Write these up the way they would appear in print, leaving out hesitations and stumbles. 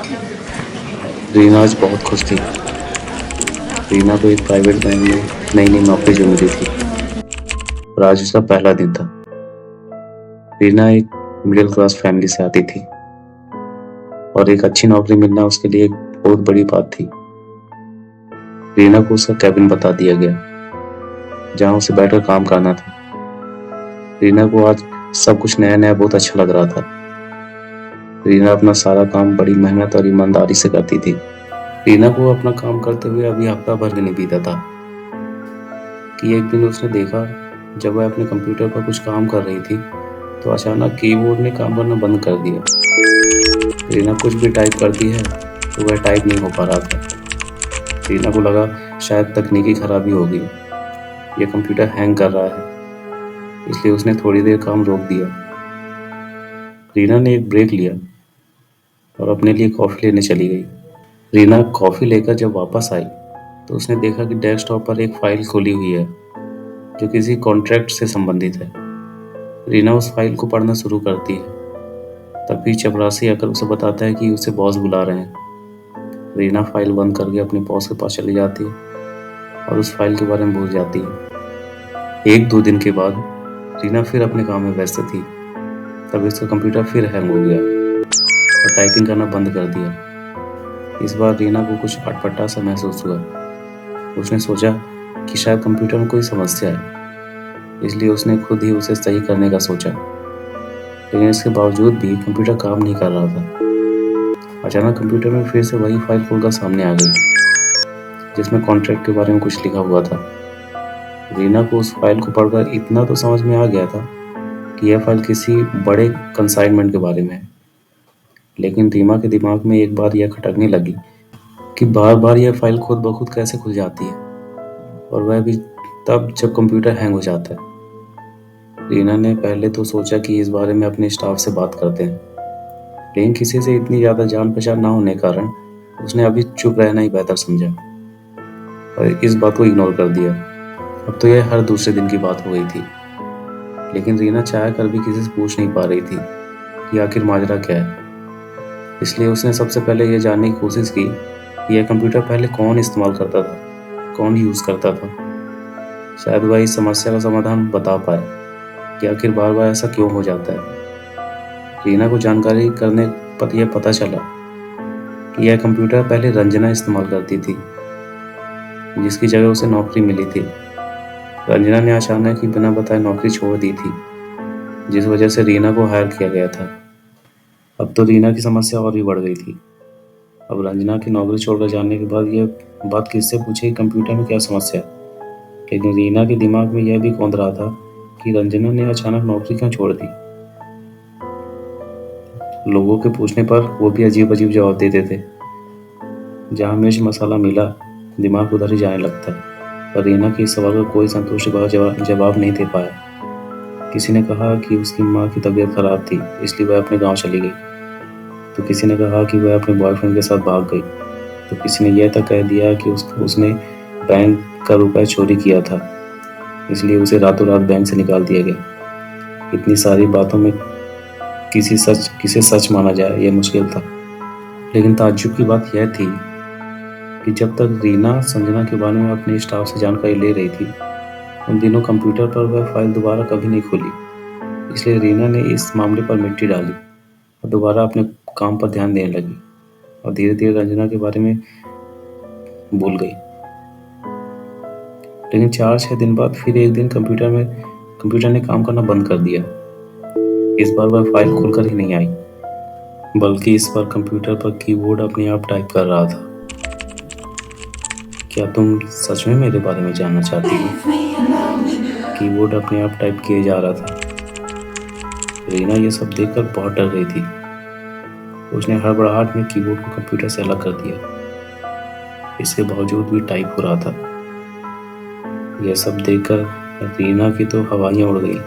रीना आज बहुत खुश थी। रीना को एक प्राइवेट बैंक में नई नई नौकरी जो मिली थी और आज उसका पहला दिन था। रीना एक मिडिल क्लास फैमिली से आती थी और एक अच्छी नौकरी मिलना उसके लिए एक बहुत बड़ी बात थी। रीना को उसका कैबिन बता दिया गया जहां उसे बैठकर काम करना था। रीना को आज सब कुछ नया नया बहुत अच्छा लग रहा था। रीना अपना सारा काम बड़ी मेहनत और ईमानदारी से करती थी। रीना को अपना काम करते हुए अभी हफ्ता भर भी नहीं बीता था कि एक दिन उसने देखा जब वह अपने कंप्यूटर पर कुछ काम कर रही थी तो अचानक कीबोर्ड ने काम करना बंद कर दिया। रीना कुछ भी टाइप करती है तो वह टाइप नहीं हो पा रहा था। रीना को लगा शायद तकनीकी खराबी होगी, यह कंप्यूटर हैंग कर रहा है, इसलिए उसने थोड़ी देर काम रोक दिया। रीना ने एक ब्रेक लिया और अपने लिए कॉफ़ी लेने चली गई। रीना कॉफ़ी लेकर जब वापस आई तो उसने देखा कि डेस्कटॉप पर एक फाइल खुली हुई है जो किसी कॉन्ट्रैक्ट से संबंधित है। रीना उस फाइल को पढ़ना शुरू करती है। तभी चपरासी आकर उसे बताता है कि उसे बॉस बुला रहे हैं। रीना फाइल बंद करके अपने बॉस के पास चली जाती है और उस फाइल के बारे में भूल जाती है। एक दो दिन के बाद रीना फिर अपने काम में व्यस्त थी। तभी उसका कंप्यूटर फिर हैंग हो गया और टाइपिंग करना बंद कर दिया। इस बार रीना को कुछ अटपटा सा महसूस हुआ। उसने सोचा कि शायद कंप्यूटर में कोई समस्या है, इसलिए उसने खुद ही उसे सही करने का सोचा। लेकिन इसके बावजूद भी कंप्यूटर काम नहीं कर रहा था। अचानक कंप्यूटर में फिर से वही फाइल खुलकर सामने आ गई जिसमें कॉन्ट्रैक्ट के बारे में कुछ लिखा हुआ था। रीना को उस फाइल को पढ़कर इतना तो समझ में आ गया था कि यह फाइल किसी बड़े कंसाइनमेंट के बारे में है। लेकिन रीना के दिमाग में एक बार यह खटकने लगी कि बार बार यह फाइल खुद ब खुद कैसे खुल जाती है, और वह भी तब जब कंप्यूटर हैंग हो जाता है। रीना ने पहले तो सोचा कि इस बारे में अपने स्टाफ से बात करते हैं, लेकिन किसी से इतनी ज़्यादा जान पहचान ना होने के कारण उसने अभी चुप रहना ही बेहतर समझा और इस बात को इग्नोर कर दिया। अब तो यह हर दूसरे दिन की बात हो गई थी, लेकिन रीना चाह कर भी किसी से पूछ नहीं पा रही थी कि आखिर माजरा क्या है। इसलिए उसने सबसे पहले यह जानने की कोशिश की कि यह कंप्यूटर पहले कौन इस्तेमाल करता था, कौन यूज़ करता था। शायद वह इस समस्या का समाधान बता पाए कि आखिर बार बार ऐसा क्यों हो जाता है। रीना को जानकारी करने पर यह पता चला कि यह कंप्यूटर पहले रंजना इस्तेमाल करती थी, जिसकी जगह उसे नौकरी मिली थी। रंजना ने अचानक ही बिना बताए नौकरी छोड़ दी थी, जिस वजह से रीना को हायर किया गया था। अब तो रीना की समस्या और भी बढ़ गई थी। अब रंजना की नौकरी छोड़कर जाने के बाद यह बात किससे पूछे कि कंप्यूटर में क्या समस्या है। लेकिन रीना के दिमाग में यह भी कौंध रहा था कि रंजना ने अचानक नौकरी क्यों छोड़ दी। लोगों के पूछने पर वो भी अजीब अजीब जवाब देते थे। जहाँ मिर्च मसाला मिला दिमाग उधर ही जाने लगता है। पर रीना के इस सवाल का कोई संतुष्टिजनक जवाब नहीं दे पाया। किसी ने कहा कि उसकी माँ की तबीयत खराब थी, इसलिए वह अपने गांव चली गई। तो किसी ने कहा कि वह अपने बॉयफ्रेंड के साथ भाग गई। तो किसी ने यह तक कह दिया कि उसने बैंक का रुपया चोरी किया था, इसलिए उसे रातों रात बैंक से निकाल दिया गया। इतनी सारी बातों में किसे सच माना जाए यह मुश्किल था। लेकिन ताज्जुब की बात यह थी कि जब तक रीना संजना के बारे में अपने स्टाफ से जानकारी ले रही थी, उन दिनों कंप्यूटर पर वह फाइल दोबारा कभी नहीं खुली। इसलिए रीना ने इस मामले पर मिट्टी डाली और दोबारा अपने काम पर ध्यान देने लगी और धीरे धीरे रंजना के बारे में भूल गई। लेकिन 4-6 दिन बाद फिर एक दिन कंप्यूटर ने काम करना बंद कर दिया। इस बार वह फाइल खुलकर ही नहीं आई, बल्कि इस बार कंप्यूटर पर कीबोर्ड अपने आप टाइप कर रहा था। क्या तुम सच में मेरे बारे में जानना चाहती हो? कीबोर्ड अपने आप टाइप किए जा रहा था। रीना ये सब देखकर बहुत डर गई थी। उसने हड़बड़ाहट में कीबोर्ड को कंप्यूटर से अलग कर दिया। इसके बावजूद भी टाइप हो रहा था। यह सब देखकर रीना की तो हवाइयाँ उड़ गई।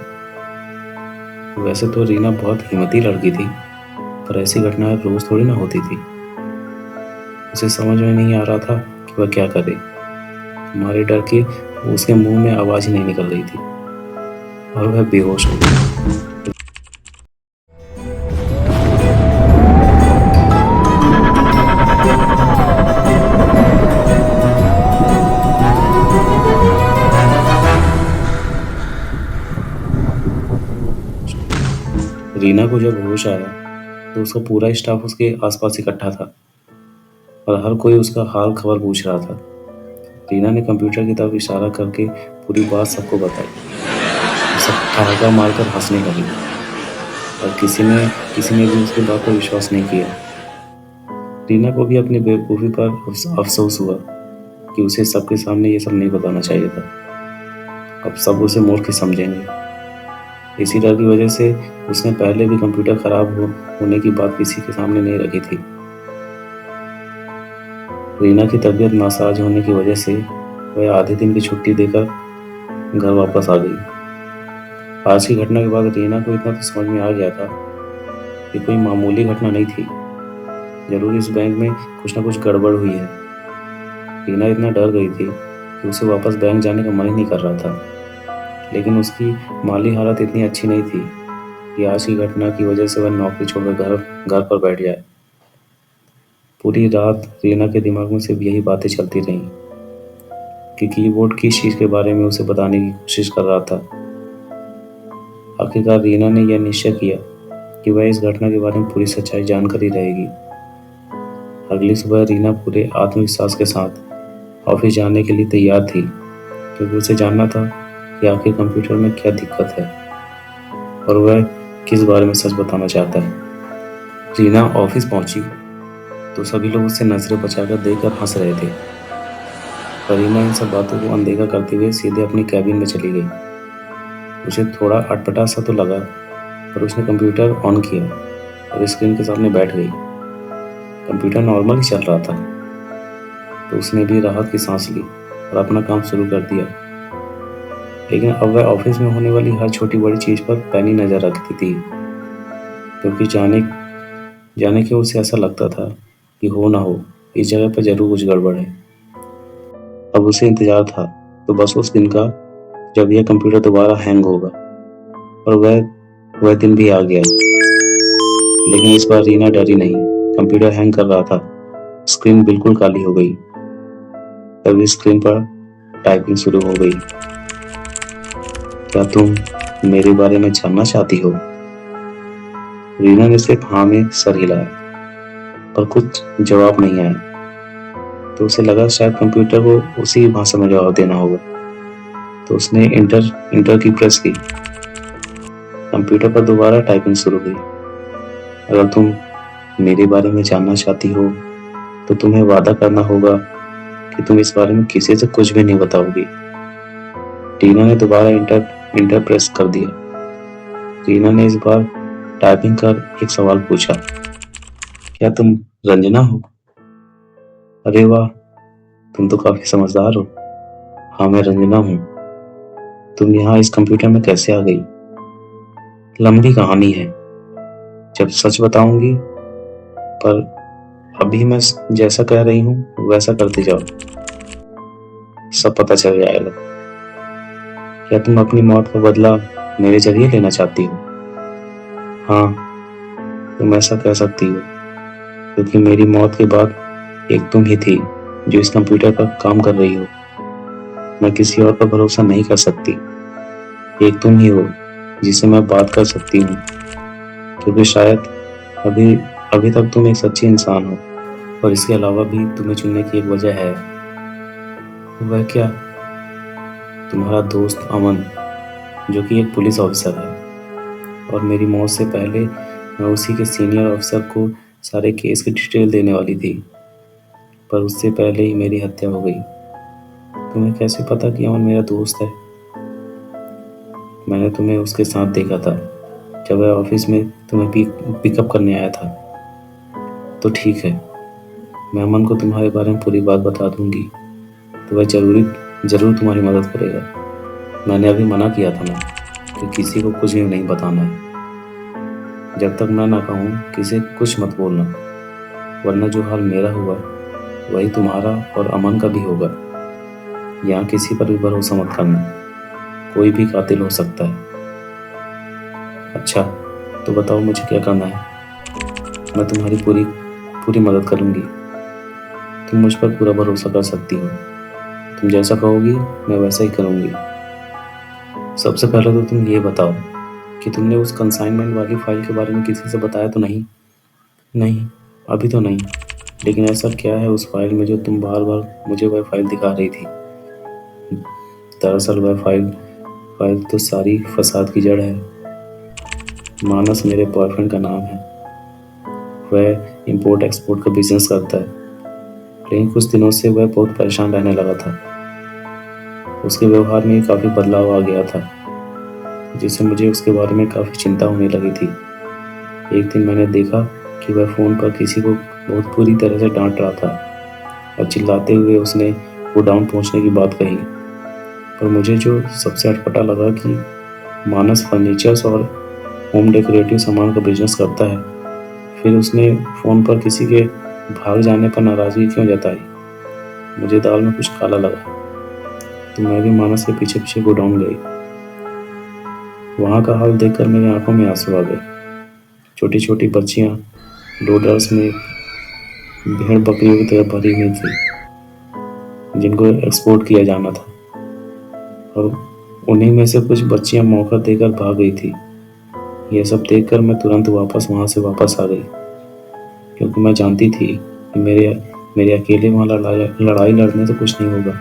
वैसे तो रीना बहुत हिम्मती लड़की थी, पर ऐसी घटनाएं रोज थोड़ी ना होती थी। उसे समझ में नहीं आ रहा था कि वह क्या करे। हमारे डर के उसके मुंह में आवाज ही नहीं निकल रही थी और वह बेहोश हो गई। रीना को जब होश आया तो उसका पूरा स्टाफ उसके आसपास इकट्ठा था और हर कोई उसका हाल खबर पूछ रहा था। रीना ने कंप्यूटर की तरफ इशारा करके पूरी बात सबको बताई। सब ठहाका मारकर हंसने लगी और किसी ने भी उसकी बात पर विश्वास नहीं किया। रीना को भी अपनी बेवकूफ़ी पर अफसोस हुआ कि उसे सबके सामने ये सब नहीं बताना चाहिए था। अब सब उसे मूर्ख समझेंगे। इसी डर की वजह से उसने पहले भी कंप्यूटर खराब होने की बात किसी के सामने नहीं रखी थी। रीना की तबीयत नासाज होने की वजह से वह आधे दिन की छुट्टी देकर घर वापस आ गई। आज की घटना के बाद रीना को इतना तो समझ में आ गया था कि कोई मामूली घटना नहीं थी। जरूर इस बैंक में कुछ ना कुछ गड़बड़ हुई है। रीना इतना डर गई थी कि उसे वापस बैंक जाने का मन ही नहीं कर रहा था। लेकिन उसकी माली हालत इतनी अच्छी नहीं थी कि आज की घटना की वजह से वह नौकरी छोड़कर घर पर बैठ जाए। पूरी रात रीना के दिमाग में सिर्फ यही बातें चलती रहीं कि कीबोर्ड किस चीज़ के बारे में उसे बताने की कोशिश कर रहा था। आखिरकार रीना ने यह निश्चय किया कि वह इस घटना के बारे में पूरी सच्चाई जानकर ही रहेगी। अगली सुबह रीना पूरे आत्मविश्वास के साथ ऑफिस जाने के लिए तैयार थी, क्योंकि उसे जानना था कि आखिर कंप्यूटर में क्या दिक्कत है और वह किस बारे में सच बताना चाहता है। रीना ऑफिस पहुंची तो सभी लोग उससे नजरें बचाकर देखकर हंस रहे थे। पर रीना इन सब बातों को अनदेखा करते हुए सीधे अपनी कैबिन में चली गई। उसे थोड़ा अटपटा सा तो लगा, पर उसने कंप्यूटर ऑन किया और स्क्रीन के सामने बैठ गई। कंप्यूटर नॉर्मल ही चल रहा था, तो उसने भी राहत की सांस ली और अपना काम शुरू कर दिया। लेकिन अब वह ऑफिस में होने वाली हर छोटी बड़ी चीज पर पैनी नजर रखती थी, क्योंकि जाने के उसे ऐसा लगता था कि हो ना हो इस जगह पर जरूर कुछ गड़बड़ है। अब उसे इंतजार था तो बस उस दिन का जब यह कंप्यूटर दोबारा हैंग होगा, और वह दिन भी आ गया। लेकिन इस बार रीना डरी नहीं। कंप्यूटर हैंग कर रहा था, स्क्रीन बिल्कुल काली हो गई। तभी स्क्रीन पर टाइपिंग शुरू हो गई। क्या तुम मेरे बारे में जानना चाहती हो? रीना ने सिर्फ हाँ में सर हिलाया, पर कुछ जवाब नहीं आया। तो उसे लगा शायद कंप्यूटर को उसी भाषा में जवाब देना होगा। तो उसने इंटर की प्रेस की। कंप्यूटर पर दोबारा टाइपिंग शुरू हुई। अगर तुम मेरे बारे में जानना चाहती हो तो तुम्हें वादा करना होगा कि तुम इस बारे में किसी से कुछ भी नहीं बताओगी। रीना ने दोबारा इंटर प्रेस कर दिया। रीना ने इस बार टाइपिंग कर एक सवाल पूछा, क्या तुम रंजना हो? अरे वाह, तुम तो काफी समझदार हो। हाँ, मैं रंजना हूँ। तुम यहाँ इस कंप्यूटर में कैसे आ गई? लंबी कहानी है, जब सच बताऊंगी, पर अभी मैं जैसा कह रही हूँ वैसा करते जाओ, सब पता चल जाएगा। क्या तुम अपनी मौत का बदला मेरे जरिए लेना चाहती हो? हाँ, तुम ऐसा कह सकती हो, क्योंकि मेरी मौत के बाद एक तुम ही थी जो इस कंप्यूटर पर काम कर रही हो। मैं किसी और पर भरोसा नहीं कर सकती। एक तुम ही हो जिससे मैं बात कर सकती हूँ, क्योंकि शायद अभी तक तुम एक सच्ची इंसान हो। और इसके अलावा भी तुम्हें चुनने की एक वजह है। वह क्या? तुम्हारा दोस्त अमन, जो कि एक पुलिस ऑफिसर है, और मेरी मौत से पहले मैं उसी के सीनियर ऑफिसर को सारे केस की डिटेल देने वाली थी, पर उससे पहले ही मेरी हत्या हो गई। तुम्हें कैसे पता कि अमन मेरा दोस्त है? मैंने तुम्हें उसके साथ देखा था जब वह ऑफिस में तुम्हें पिकअप करने आया था। तो ठीक है, मैं अमन को तुम्हारे बारे में पूरी बात बता दूंगी, तो वह जरूर तुम्हारी मदद करेगा। मैंने अभी मना किया था ना कि किसी को कुछ भी नहीं बताना है। जब तक मैं ना कहूँ किसी कुछ मत बोलना, वरना जो हाल मेरा हुआ वही तुम्हारा और अमन का भी होगा। यहाँ किसी पर भी भरोसा मत करना, कोई भी कातिल हो सकता है। अच्छा, तो बताओ मुझे क्या करना है? मैं तुम्हारी पूरी मदद करूंगी। तुम मुझ पर पूरा भरोसा कर सकती हो। तुम जैसा कहोगी मैं वैसा ही करूंगी। सबसे पहले तो तुम ये बताओ कि तुमने उस कंसाइनमेंट वाली फाइल के बारे में किसी से बताया तो नहीं? नहीं, अभी तो नहीं। लेकिन ऐसा क्या है उस फाइल में जो तुम बार बार मुझे वह फाइल दिखा रही थी? दरअसल वह फाइल तो सारी फसाद की जड़ है। मानस मेरे बॉयफ्रेंड का नाम है। वह इंपोर्ट एक्सपोर्ट का बिजनेस करता है, लेकिन कुछ दिनों से वह बहुत परेशान रहने लगा था। उसके व्यवहार में काफ़ी बदलाव आ गया था, जिससे मुझे उसके बारे में काफ़ी चिंता होने लगी थी। एक दिन मैंने देखा कि वह फ़ोन पर किसी को बहुत बुरी तरह से डांट रहा था और चिल्लाते हुए उसने गोडाउन पहुंचने की बात कही। पर मुझे जो सबसे अटपटा लगा कि मानस फर्नीचर्स और होम डेकोरेटिव सामान का बिजनेस करता है, फिर उसने फ़ोन पर किसी के भाग जाने पर नाराज़गी क्यों जताई? मुझे दाल में कुछ काला लगा, तो मैं भी मानस के पीछे पीछे गोडाउन गई। वहाँ का हाल देखकर मेरी आंखों में आंसू आ गए। छोटी छोटी बच्चियाँ लोडर्स में भेड़ बकरियों की तरह भरी हुई थी, जिनको एक्सपोर्ट किया जाना था, और उन्हीं में से कुछ बच्चियाँ मौका देकर भाग गई थी। यह सब देखकर मैं तुरंत वहाँ से वापस आ गई, क्योंकि मैं जानती थी कि मेरे अकेले वहाँ लड़ाई लड़ने से कुछ नहीं होगा।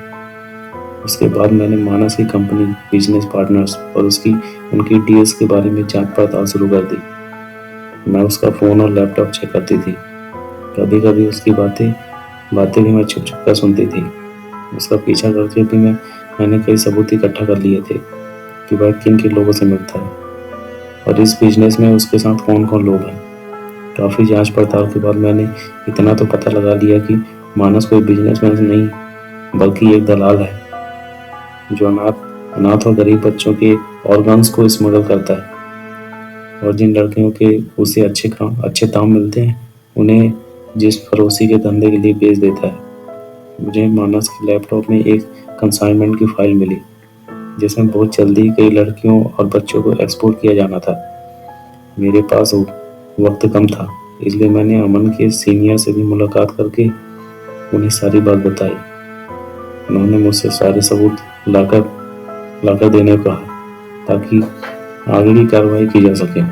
उसके बाद मैंने मानस की कंपनी, बिजनेस पार्टनर्स और उनकी डील्स के बारे में जांच पड़ताल शुरू कर दी। मैं उसका फ़ोन और लैपटॉप चेक करती थी। कभी कभी उसकी बातें भी मैं छुप छुप कर सुनती थी। उसका पीछा करके भी मैंने कई सबूत इकट्ठा कर लिए थे कि वह किन किन लोगों से मिलता है और इस बिजनेस में उसके साथ कौन कौन लोग हैं। काफ़ी जांच पड़ताल के बाद मैंने इतना तो पता लगा लिया कि मानस कोई बिजनेसमैन नहीं, बल्कि एक दलाल है जो अनाथ और गरीब बच्चों के ऑर्गन्स को स्मगल करता है, और जिन लड़कियों के उसे अच्छे दाम मिलते हैं, उन्हें जिस फरोशी के धंधे के लिए बेच देता है। मुझे मानस के लैपटॉप में एक कंसाइनमेंट की फाइल मिली, जिसमें बहुत जल्दी कई लड़कियों और बच्चों को एक्सपोर्ट किया जाना था। मेरे पास वक्त कम था, इसलिए मैंने अमन के सीनियर से भी मुलाकात करके उन्हें सारी बात बताई। उन्होंने मुझसे सारे सबूत लाकर देने को कहा, ताकि आगे की कार्रवाई की जा सके।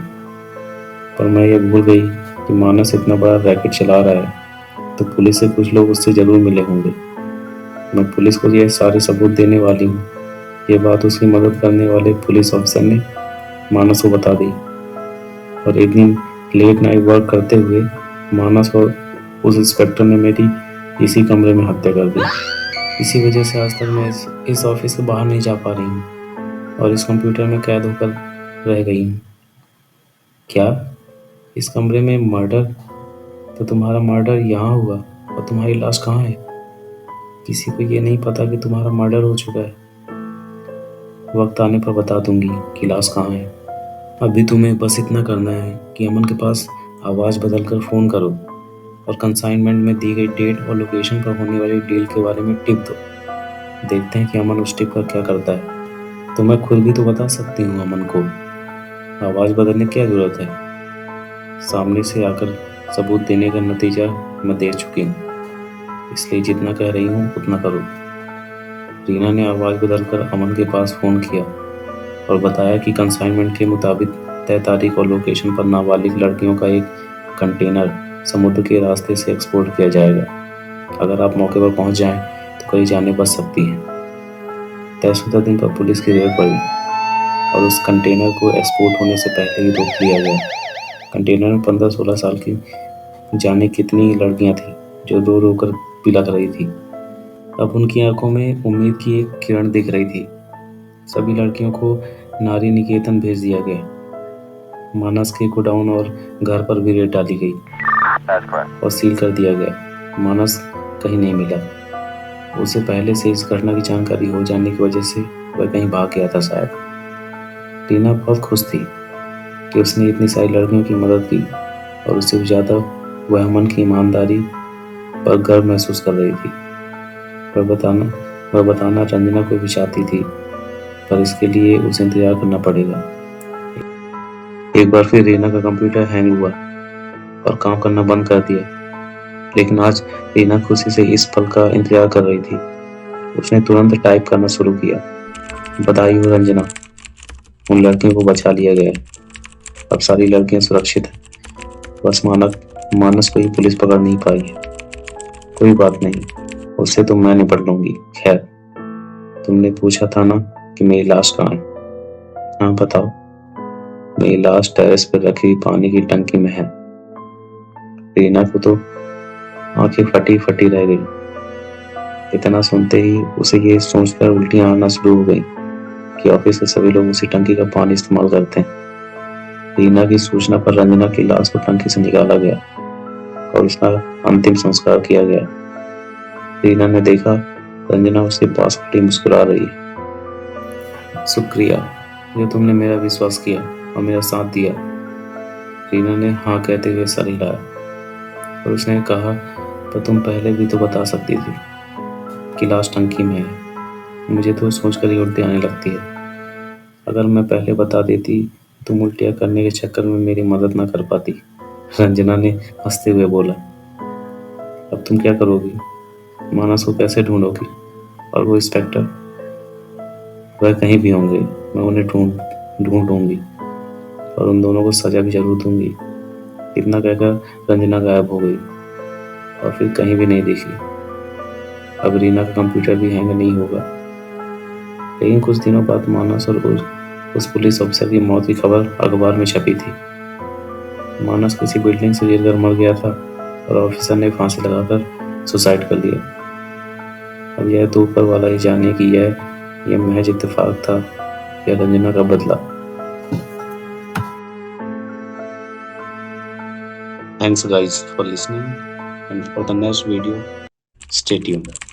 पर मैं ये भूल गई कि मानस इतना बड़ा रैकेट चला रहा है, तो पुलिस से कुछ लोग उससे जरूर मिले होंगे। मैं पुलिस को ये सारे सबूत देने वाली हूँ। ये बात उसकी मदद करने वाले पुलिस ऑफिसर ने मानस को बता दी, और एक दिन लेट नाइट वर्क करते हुए मानस और उस इंस्पेक्टर ने मेरी इसी कमरे में हत्या कर दी। इसी वजह से आज तक मैं इस ऑफिस से बाहर नहीं जा पा रही हूँ और इस कंप्यूटर में कैद होकर रह गई हूँ। क्या इस कमरे में मर्डर? तो तुम्हारा मर्डर यहाँ हुआ और तुम्हारी लाश कहाँ है? किसी को ये नहीं पता कि तुम्हारा मर्डर हो चुका है। वक्त आने पर बता दूंगी कि लाश कहाँ है। अभी तुम्हें बस इतना करना है कि अमन के पास आवाज़ बदलकर फ़ोन करो और कंसाइनमेंट में दी गई डेट और लोकेशन पर होने वाली डील के बारे में टिप दो। देखते हैं कि अमन उस टिप का क्या करता है। तो मैं खुद भी तो बता सकती हूँ अमन को। आवाज़ बदलने की क्या ज़रूरत है? सामने से आकर सबूत देने का नतीजा मैं दे चुकी हूँ, इसलिए जितना कह रही हूँ उतना करो। रीना ने आवाज़ बदलकर अमन के पास फ़ोन किया और बताया कि कंसाइनमेंट के मुताबिक तय तारीख और लोकेशन पर नाबालिग लड़कियों का एक कंटेनर समुद्र के रास्ते से एक्सपोर्ट किया जाएगा। अगर आप मौके पर पहुंच जाएं तो कई जानें बच सकती हैं। तयशुदा दिन पर पुलिस की रेड पड़ी और उस कंटेनर को एक्सपोर्ट होने से पहले ही रोक लिया गया। कंटेनर में 15-16 साल की जाने कितनी लड़कियां थीं जो रो रो कर पिलक रही थी। अब उनकी आंखों में उम्मीद की एक किरण दिख रही थी। सभी लड़कियों को नारी निकेतन भेज दिया गया। मानस के गोडाउन और घर पर भी रेड डाली गई और सील कर दिया गया। मानस कहीं नहीं मिला। उसे पहले से इस घटना की जानकारी हो जाने की वजह से वह कहीं भाग गया था शायद। टीना बहुत खुश थी कि उसने इतनी सारी लड़कियों की मदद की, और उससे भी ज़्यादा वह अमन की ईमानदारी पर गर्व महसूस कर रही थी। वह बताना रंजना को भी चाहती थी, पर इसके लिए उसे इंतजार करना पड़ेगा। एक बार फिर रीना का कंप्यूटर हैंग हुआ और काम करना बंद कर दिया, लेकिन आज रीना खुशी से इस पल का इंतजार कर रही थी। उसने तुरंत टाइप करना शुरू किया। बधाई हो रंजना, उन लड़कियों को बचा लिया गया। अब सारी लड़कियां सुरक्षित हैं। बस मानस को ही पुलिस पकड़ नहीं पाई है। कोई बात नहीं, उससे तो मैं निपट लूंगी। खैर, तुमने पूछा था ना कि मेरी लाश कहाँ है? हाँ बताओ। मेरी लाश टेरेस पर रखी पानी की टंकी में है। रीना को तो आंखें फटी फटी रह गई। इतना सुनते ही उसे ये सोचकर उल्टियां आना शुरू हो गई कि ऑफिस के सभी लोग उसी टंकी का पानी इस्तेमाल करते हैं। रीना की सूचना पर रंजना की लाश को टंकी से निकाला गया और उसका अंतिम संस्कार किया गया। रीना ने देखा रंजना उसके पास खड़ी मुस्कुरा रही है। शुक्रिया जो तुमने मेरा विश्वास किया और मेरा साथ दिया। रीना ने हाँ कहते हुए सर हिलाया और उसने कहा, पर तुम पहले भी तो बता सकती थी कि लाश टंकी में है। मुझे तो सोचकर ही उल्टी आने लगती है। अगर मैं पहले बता देती तुम उल्टियाँ करने के चक्कर में मेरी मदद ना कर पाती। रंजना ने हंसते हुए बोला, अब तुम क्या करोगी? मानस को कैसे ढूंढोगी? और वो इंस्पेक्टर, वह कहीं भी होंगे, मैं उन्हें ढूंढ लूंगी और उन दोनों को सजा भी जरूर दूंगी। इतना कहकर रंजना गायब हो गई और फिर कहीं भी नहीं दिखी। अब रीना का कंप्यूटर भी हैंग नहीं होगा। लेकिन कुछ दिनों बाद मानस और उस पुलिस ऑफिसर की मौत की खबर अखबार में छपी थी। मानस किसी बिल्डिंग से गिरकर मर गया था और ऑफिसर ने फांसी लगाकर सुसाइड कर लिया। अब यह तो ऊपर वाला ही जाने कि यह महज इत्तेफाक था या रंजना का बदला। Thanks guys for listening, and for the next video stay tuned.